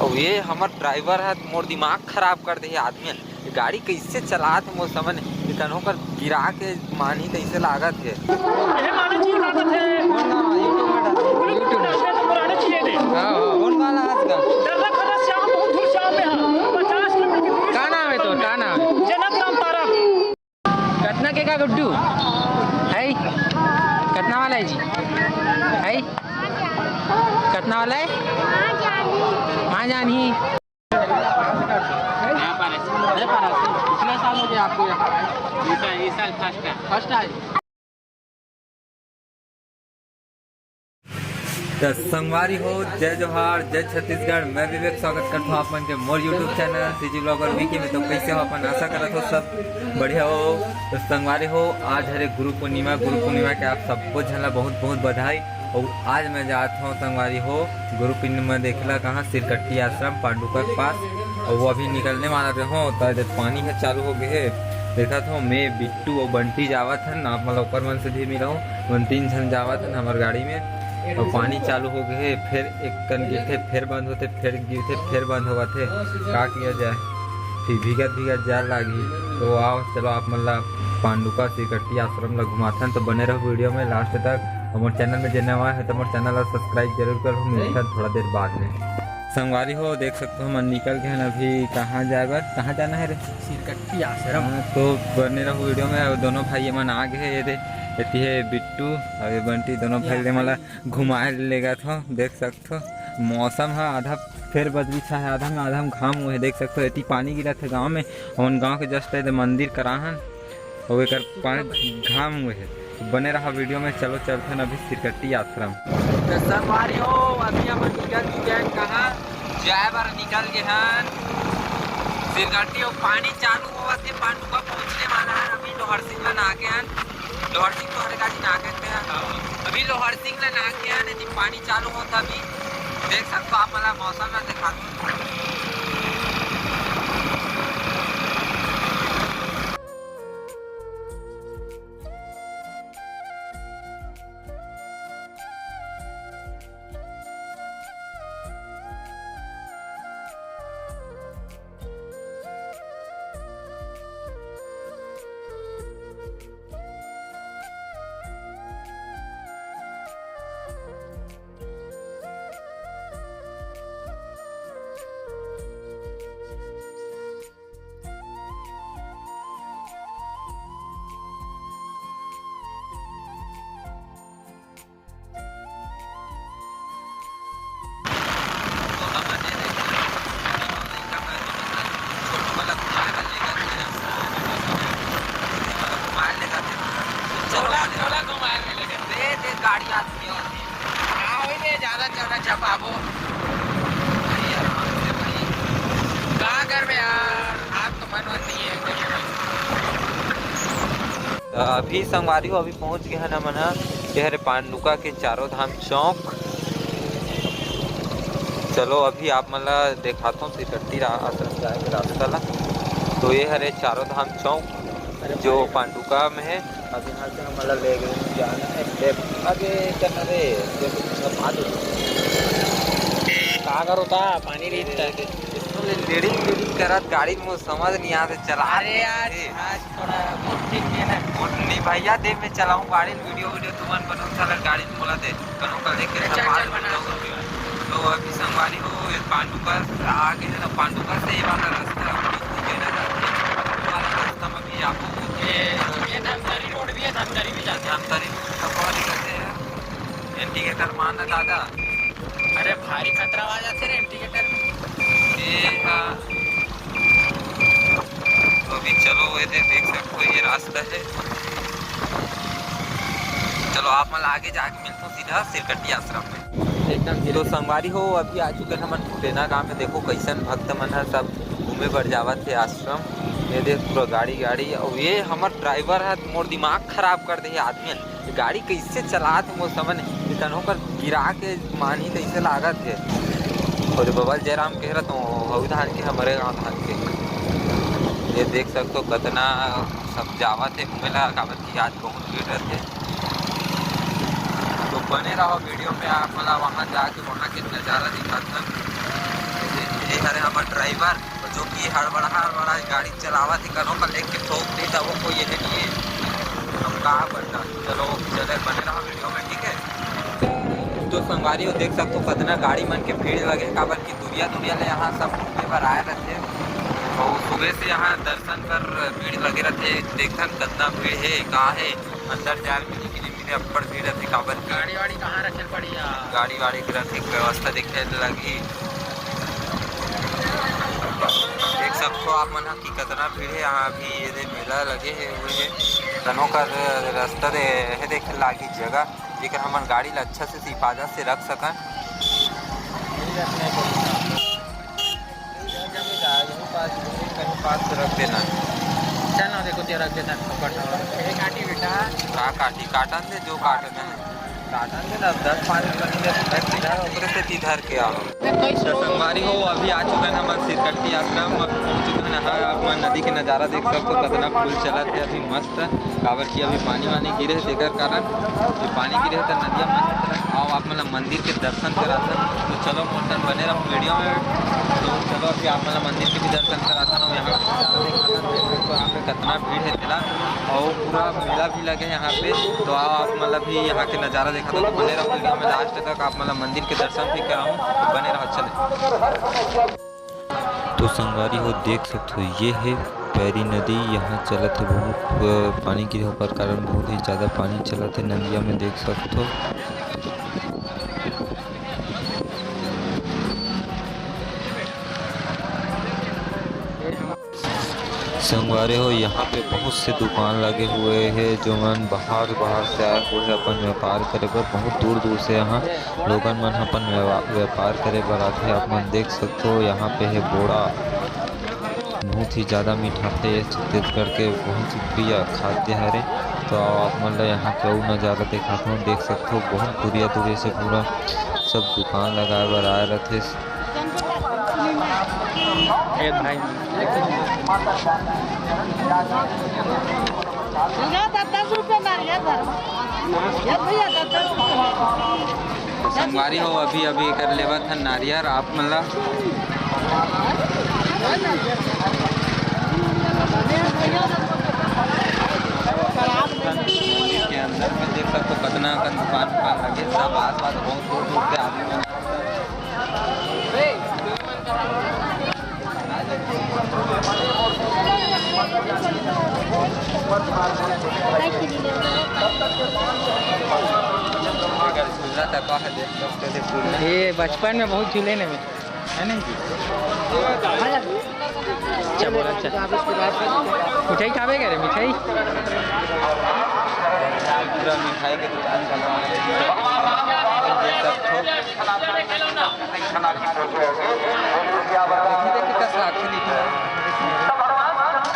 और ये हमार ड्राइवर है मोर दिमाग खराब कर दे आदमी। गाड़ी कैसे चलात है मोर समझ कन्हों कर गिरा के मानी कैसे लागत है। कौन वाला आज का का नाम है तो का नाम है जनक राम तारा कतना के का गुड्डू है कतना वाला है जी है कतना वाला है हाँ जानी कितने साल हो गए आपको इस साल फर्स्ट है तो संगवारी हो जय जोहार जय छत्तीसगढ़। मैं विवेक स्वागत करता हूँ अपन के मोर YouTube channel CG blogger Vicky में। तो कैसे हो अपन आशा करत हो सब बढ़िया हो। तो संगवारी हो आज हरे गुरु पूर्णिमा के आप सबको झला बहुत बहुत बधाई। और आज मैं जाता हूँ संगवारी हो गुरु पूर्णिमा देखला कहाँ सिरकट्टी आश्रम पांडुका के पास। और वो अभी निकलने वाला रहो तो पानी है चालू हो गए है। देखा था मैं बिट्टू और बंटी जावत हन आप मतलब ऊपर मन से भी मिला हूँ 3 जन जावत हन हमारे गाड़ी में। और पानी चालू हो गए फिर एक कन गिरते फिर बंद होते फिर गिरते फिर बंद होगा थे का किया जाए फिर भीगत जाए लागी। तो आओ चलो आप मतलब पांडुका सिरकट्टी आश्रम ला घुमाथन। तो बने रहो वीडियो में लास्ट तक। हमारे चैनल में जिन्हें आए है तो हमारे चैनल को सब्सक्राइब जरूर करो। मिलता है थोड़ा देर बाद में। संगवारी हो देख सकते हो हम निकल गए हैं अभी कहाँ जाएगा कहाँ जाना है रे सिरकट्टी आश्रम। तो बने रहो वीडियो में। दोनों भाई मन आ गए ये एती है बिट्टू और बंटी दोनों भाई मतलब घुमाए लेगा था। देख सकते हो मौसम है आधा फिर बदली छा है आधा में घाम हुए है। देख सकते हो इतनी पानी गिरा था गांव में और गांव के जस्ट मंदिर कराहन और एक पानी घाम हुए है। तो बने रहा वीडियो में। चलो चलते हैं अभी सिरकट्टी आश्रम। तो संगवारी हो अभी हम निकल गए कहाँ जाए बार निकल गए हैं सिरकट्टी और पानी चालू हुआ थे पांडुका पहुँचने वाला है। अभी लोहर सिंह ला ना के लोहर सिंह तो हर गाड़ी ना कहते हैं अभी लोहर सिंह ला ना के हैं पानी चालू होता अभी देख सकते हो आप मतलब मौसम में दिखा गाड़ी आती है ज्यादा चलना चपाबो कहाँ कर में यार आप तो मन होती है। तो अभी संगवारी हो अभी पहुंच गए हैं ना मना शहर पांडुका के चारों धाम चौक। चलो अभी आप मतलब दिखाता हूँ सिरकट्टी आश्रम जाएंगे रास्ता ला। तो ये हरे चारों धाम चौक जो पांडुका में है। अब यहाँ से हम मतलब ले गए जाना है आगे करना रे का करो था पानी रहता है इसमें लीडिंग करत गाड़ी में समझ नहीं आते चला। अरे यार आज थोड़ा ठीक है ना नहीं भैया देव में चलाऊँ गाड़ी वीडियो तुमन बनो सारा गाड़ी में बोला दे कनो कर देख के। तो अभी संगवारी हो पांडुका आगे है ना पांडुका से ये वाला रास्ता रास्ता में भी आपको ये धमतरी रोड भी है धमतरी भी जाते हैं धमतरी करते हैं इंडिकेटर मारना दादा। अरे भारी खतरा आ जाते रे इंडिकेटर तो अभी चलो ये देख सकते हो ये रास्ता है। चलो आप मतलब आगे जाके मिलते हो सीधा सिरकट्टी आश्रम में एकदम। तो संगवारी हो अभी आ चुके हैं मन फुटेना गाँव में। देखो कैसन भक्त मन है सब घूमे बढ़ जावत थे आश्रम। ये देख पूरा गाड़ी और ये हमार ड्राइवर है मोर दिमाग खराब कर दे आदमी। गाड़ी कैसे चलात है मोर समझ कन्हों कर गिरा के मानी कैसे लागत है। और बबल जयराम कह रहा तो धान के हमारे गाँव धान के ये देख सकते हो कितना सब जावत है घूमेला कावत की आज बहुत भीड़ रहते। तो बने रहो वीडियो में आप मतलब वहाँ जाके वहाँ के नज़ारा दिखाता। हरे हमार ड्राइवर जो कि हड़बड़ा गाड़ी चलावा थी कनो का लेके ठोक दी था वो कोई ये नहीं हम कहाँ बनना। चलो चले बने रहा वीडियो में, ठीक है। तो संगवारी देख सकते हो कितना गाड़ी मन के भीड़ लगे काबर की दुनिया ले यहाँ सब घूमने पर आए रहते और सुबह से यहाँ दर्शन पर भीड़ लगे रहते। देखन कितना भीड़ है कहाँ है अंदर जाए में निकले अब्बड़ भीड़ रहती काबर गाड़ी वाड़ी कहाँ रखे पड़ी गाड़ी वाड़ी की रखे व्यवस्था दिखे लगी। देख सकते हो आप मन की कितना भीड़ है यहाँ भी ये मेला लगे हुए है तनों का रास्ता है देखे लागी जगह जेकर हमन गाड़ी ला अच्छा से हिफाजत से रख सकन। कहीं पास रख देना चल ना देखो तेरा रख देता काटी बेटा का काटी काटन दे जो काटना है काटन दे ना 10-5 ऊपर से इधर के आओ। संगवारी हो अभी आ चुका है हमारे सिरकट्टी आश्रम पहुँच चुका है। हाँ आप नदी के नज़ारा देख सकते हो कितना फूल चला थे अभी मस्त काबर की अभी पानी वानी गिरे है देकर कारण ये पानी गिरे है तो नदिया मस्त आओ आप मतलब मंदिर के दर्शन कराते तो चलो मोटन बने रहो वीडियो में। तो चलो अभी आप मतलब मंदिर के भी दर्शन कराता हूँ। यहाँ पे कितना भीड़ है तेरा और पूरा मेला भी लगे यहाँ पे तो आओ आप मतलब भी यहाँ के नज़ारा देखा तो बने रहो वीडियो में लास्ट तक आप मतलब मंदिर के दर्शन भी कराऊँ तो बने रहो चले। तो संगवारी हो देख सकते हो ये है पैरी नदी यहाँ चलत है बहुत पानी गिरे पर कारण बहुत ही ज़्यादा पानी चलत है नदिया में देख सकते हो। संगवारी हो यहाँ पे बहुत से दुकान लगे हुए हैं जो मन बाहर से आए हुए हैं अपन व्यापार करे बर बहुत दूर से यहाँ लोगन मन अपन व्यापार करे बर आते हैं। आप मन देख सकते हो यहाँ पे है बोड़ा बहुत ही ज़्यादा मीठा है छत्तीसगढ़ के बहुत ही प्रिय खाद्य है। तो आप मन यहाँ के नज़ारा दिखाता हूँ देख सकते हो बहुत दूरिया से पूरा सब दुकान लगाए बर आए रहते। भाई 10 रुपये संगवारी हो अभी कर लेवा था नारियर आप मतलब के अंदर में देख सकते हो कितना का दुकान लगे सब आस पास बहुत दूर से आदमी ये बचपन में बहुत झूले ने है नहीं चलो अच्छा मिठाई खावे करे मिठाई पूरा मिठाई के दुकान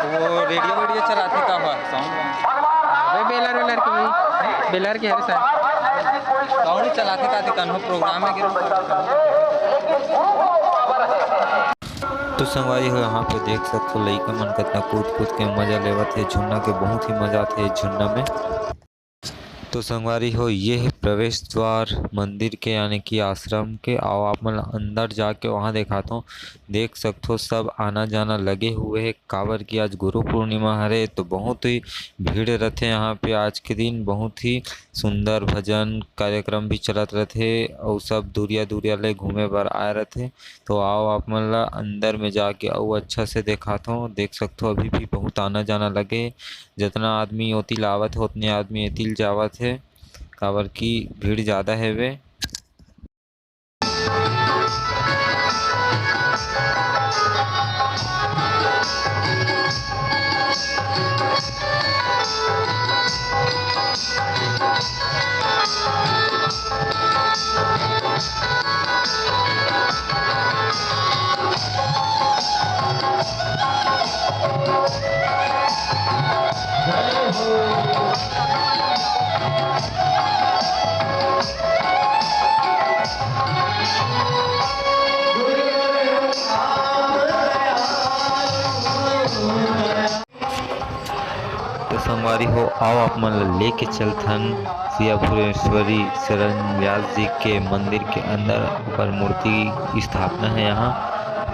वो रेडियो चलाते का हुआ साउंड बेलर के भाई बेलर के हर साउंड चलाते का कन्हो प्रोग्राम में तो संगवारी हो यहाँ पे देख सकते हो लइका मन कितना कूद के मजा लेवत है झुन्ना के बहुत ही मजा आते है झुन्ना में। तो संगवारी हो ये है प्रवेश द्वार मंदिर के यानी कि आश्रम के आओ आप मतलब अंदर जाके वहाँ दिखाता हूँ। देख सकते हो सब आना जाना लगे हुए हैं काबर की आज गुरु पूर्णिमा हरे तो बहुत ही भीड़ रहते यहाँ पे आज के दिन बहुत ही सुंदर भजन कार्यक्रम भी चलत रहते और सब दूरिया ले घूमे बर आए रहते। तो आओ आप मतलब अंदर में जाके और अच्छा से दिखाता हूँ। देख सकते हो अभी भी बहुत आना जाना लगे जितना आदमी ओतिल आवत है उतने आदमी एतिल जावत है काबर की भीड़ ज़्यादा है वे। संगवारी हो आओ आप मन लेके चलथन सियापुरेश्वरी शरण व्यास जी के मंदिर के अंदर ऊपर मूर्ति स्थापना है यहाँ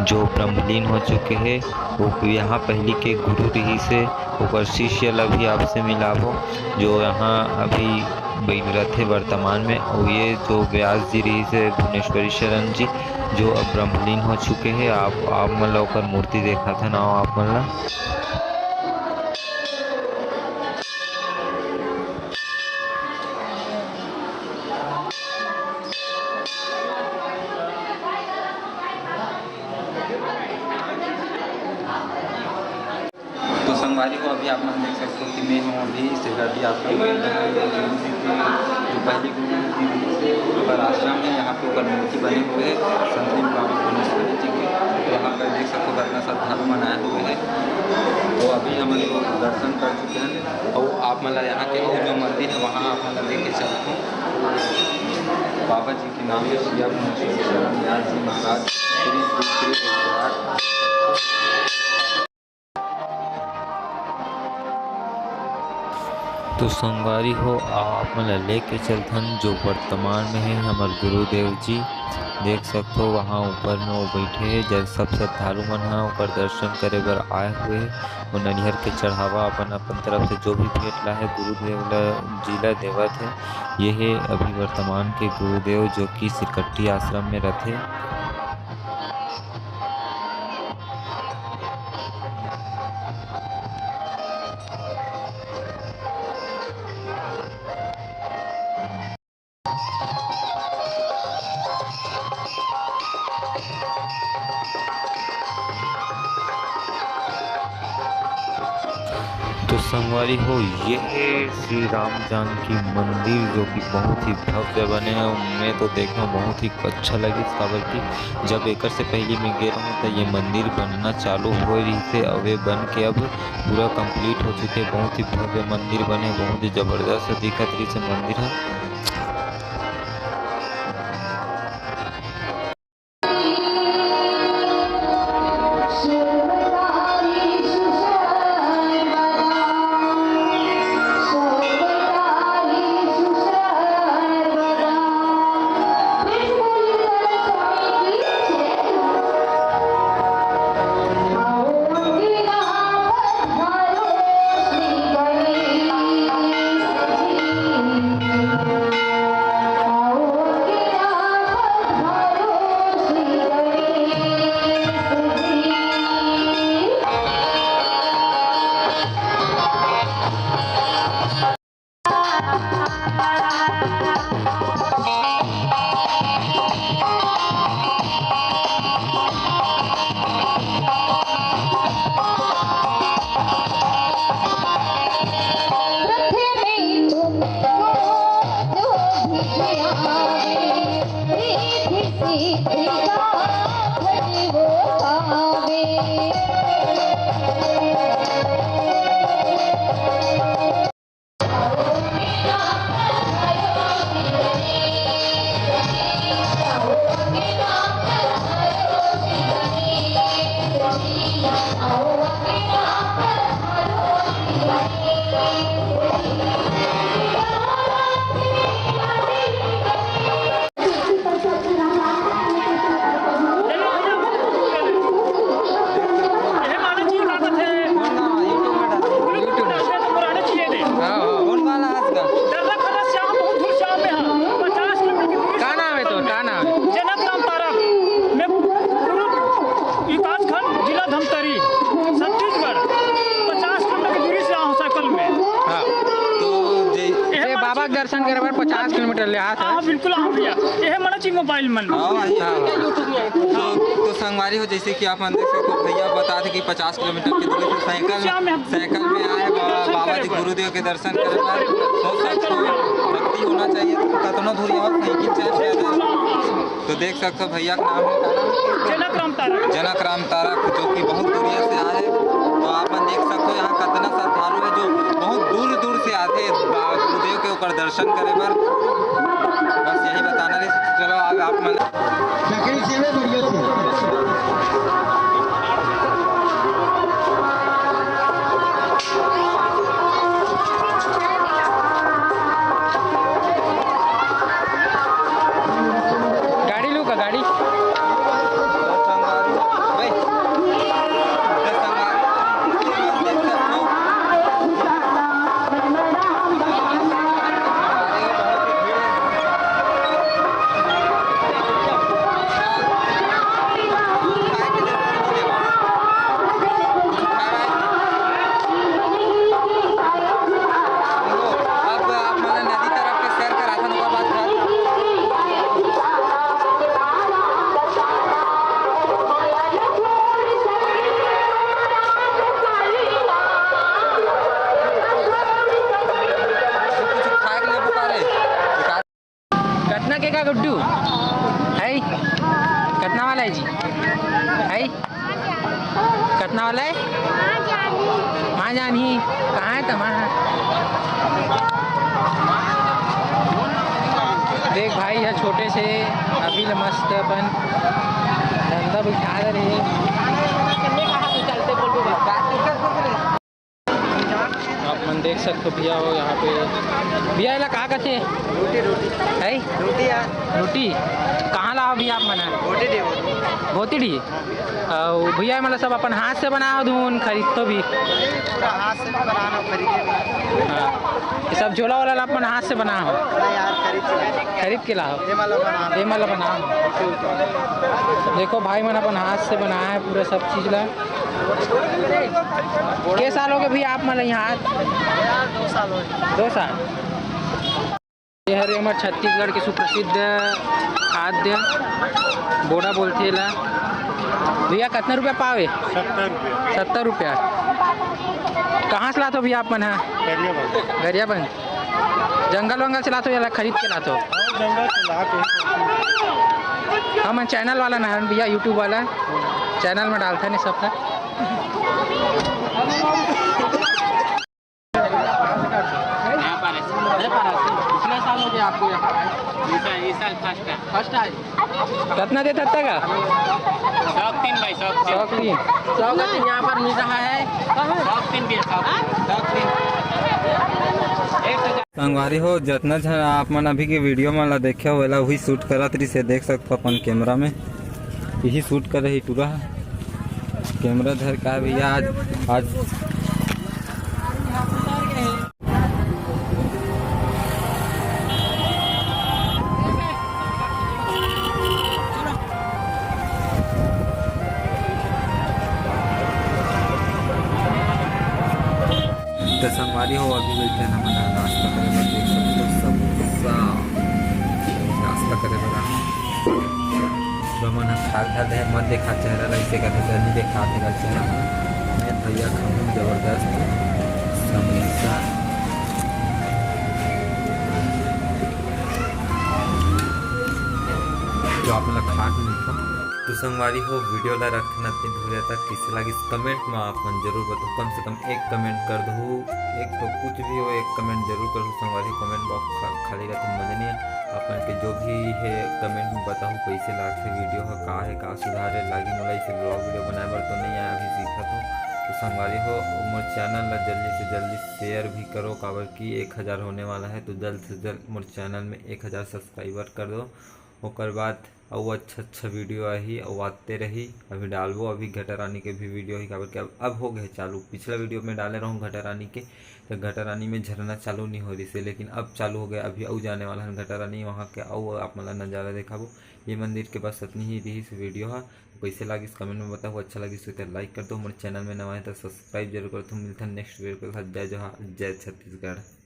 जो ब्रह्मलीन हो चुके हैं, वो यहाँ पहली के गुरु रही से ओकर शिष्य अभी आपसे मिलाबो जो यहाँ अभी बैठे थे वर्तमान में। और ये जो व्यास जी रही से भुवनेश्वरी शरण जी जो अब ब्रह्मलीन हो चुके हैं। आप मन ला ओकर मूर्ति देखा था ना आप मन ला। तो संगवारी को अभी आप लोग देख सकते हो कि मैं हूँ अभी सिरगाटी आश्रम में, जो पहली गुरु जी से ऊपर आश्रम है। यहाँ पे ऊपर मूर्ति बने हुए हैं संतलीन बाबा भुवनेश्वरी जी के। तो यहाँ पर देख सकते हो कितना श्रद्धालु मनाए हुए हैं। तो अभी हम लोग दर्शन कर चुके हैं और आप मतलब यहाँ के जो मंदिर है वहाँ आप मतलब लेके चलते हैं। बाबा जी के नाम है श्री भुवनेश्वरी शरण व्यास जी महाराज श्री श्री श्री 108। तो संगवारी हो आप मन लेके चलथन जो वर्तमान में है हमारे गुरुदेव जी। देख सकते हो वहाँ ऊपर में वो बैठे हैं। जब सब श्रद्धालु मन है ऊपर दर्शन करे बर आए हुए हैं। वो ननिहर के चढ़ावा अपन अपन तरफ से जो भी भेंट ला है गुरुदेव जी ला देवत है। ये है अभी वर्तमान के गुरुदेव जो कि सिरकट्टी आश्रम में रहते। तो संगवारी हो ये है श्री राम जानकी मंदिर जो कि बहुत ही भव्य बने हैं। मैं तो देखना बहुत ही अच्छा लगी काबर की जब एक से पहले मैं गया हूँ तो ये मंदिर बनना चालू हो रही थे। अब ये बन के अब पूरा कंप्लीट हो चुके। बहुत ही भव्य मंदिर बने, बहुत ही ज़बरदस्त दिखत रही से मंदिर है। दर्शन करे बार 50 किलोमीटर ले हाथ है। बिल्कुल हाँ भैया ये मना चाहिए मोबाइल मन तो संगवारी हो जैसे कि आप देख सकते हो भैया बता थे कि 50 किलोमीटर की दूरी से साइकिल में आए बाबा जी गुरुदेव के दर्शन करे बार भक्ति होना चाहिए। तो कतनो दूरी और साइकिल चल। तो देख सकते हो भैया का नाम है जनक राम तारा जो कि बहुत दूरिया से आए। तो आप देख सकते हो यहाँ कितना श्रद्धालु है जो बहुत दूर दूर से आते हैं गुरुदेव के ऊपर दर्शन करे पर। बस यही बताना है। चलो आगे आप गाड़ी लू का गाड़ी का गुड्डू है? कितना वाला है जी? है कितना वाला है? माँ जानी कहाँ है तुम्हारा? देख भाई है छोटे से अभी मस्त अपन धंधा बिठा रहे अपन देख सकते हो भैया हो यहाँ पे। भैया इला कहाँ कथे है? रोटी कहाँ लाओ भैया आप मना? भोतीडी भैया मतलब सब अपन हाथ से बनाओ धून खरीद तो भी हाथ से भी बनाना खरीद हाँ ये सब झोला वाला अपन हाथ से बनाओ यार खरीद के लाओ ये मतलब बनाओ। देखो भाई मैंने अपन हाथ से बनाया है पूरा सब चीज़ ला। कितने साल हो गए भैया आप मतलब यहाँ? 2 साल हो गए। 2 साल। ये हरे हमारे छत्तीसगढ़ के सुप्रसिद्ध खाद्य बोड़ा बोलते ला। भैया कितना रुपया पावे? 70 रुपया। कहाँ से लाते हो भैया आप मन? गरियाबंद जंगल वंगल से लाते हो या खरीद के लाते हो? हम चैनल वाला ना भैया यूट्यूब वाला चैनल में डालता नहीं सब तक। कितने साल हो गए आपको यहाँ? इस साल फर्स्ट फर्स्ट आए। कितना देता का? 103 भाई 103 यहाँ पर मिल रहा है। 103 भी संगवारी हो जितना झन आप मन अभी के वीडियो में ला देखे हो वही शूट करत रही से देख सकते अपन कैमरा में यही शूट कर रही पूरा कैमरा धर का भैया आज तो संगवारी हो अभी बैठे ना मना नाश्ता करे बर देख सकते हो समोसा नाश्ता करे बरा मन खा दे मत देखा चेहरा ऐसे करते जल्दी देखा देगा चेहरा मैं भैया खाऊँ जबरदस्त समोसा जो आप लोग खा के मिलता तो संगवारी हो वीडियो ला रखना दिन हो तक किसी लगी कमेंट में आप जरूर बताओ कम से कम एक कमेंट कर दो एक तो कुछ भी हो एक कमेंट जरूर कर दो संगवारी कमेंट बॉक्स खाली रहते मजा नहीं अपन के जो भी है कमेंट में बताऊँ कैसे लाग से वीडियो है का सुधार है लागी मोला इसे ब्लॉग वीडियो बनाए बर तो नहीं आया अभी सीखा तो संगवारी हो मोर चैनल ला जल्दी से जल्दी शेयर भी करो काबर की 1000 होने वाला है तो जल्द से जल्द मोर चैनल में 1000 सब्सक्राइबर कर दो ओकर बाद और अच्छा वीडियो आई और आते रही अभी डालबो अभी घटा रानी के भी वीडियो ही काबर के अब हो गए चालू पिछला वीडियो में डाले रहूँ घटा रानी के तो घटा रानी में झरना चालू नहीं हो रही से लेकिन अब चालू हो गया अभी और जाने वाला है घटा रानी वहाँ के और आप मतलब नज़ारा दिखाबो ये मंदिर के बस इतनी ही रही वीडियो है कैसे लगी इस कमेंट में बताओ अच्छा लगी तो लाइक कर दो हमारे चैनल में नवा है तो सब्सक्राइब जरूर कर दो मिलता है नेक्स्ट वीडियो के साथ जय जोहार जय छत्तीसगढ़।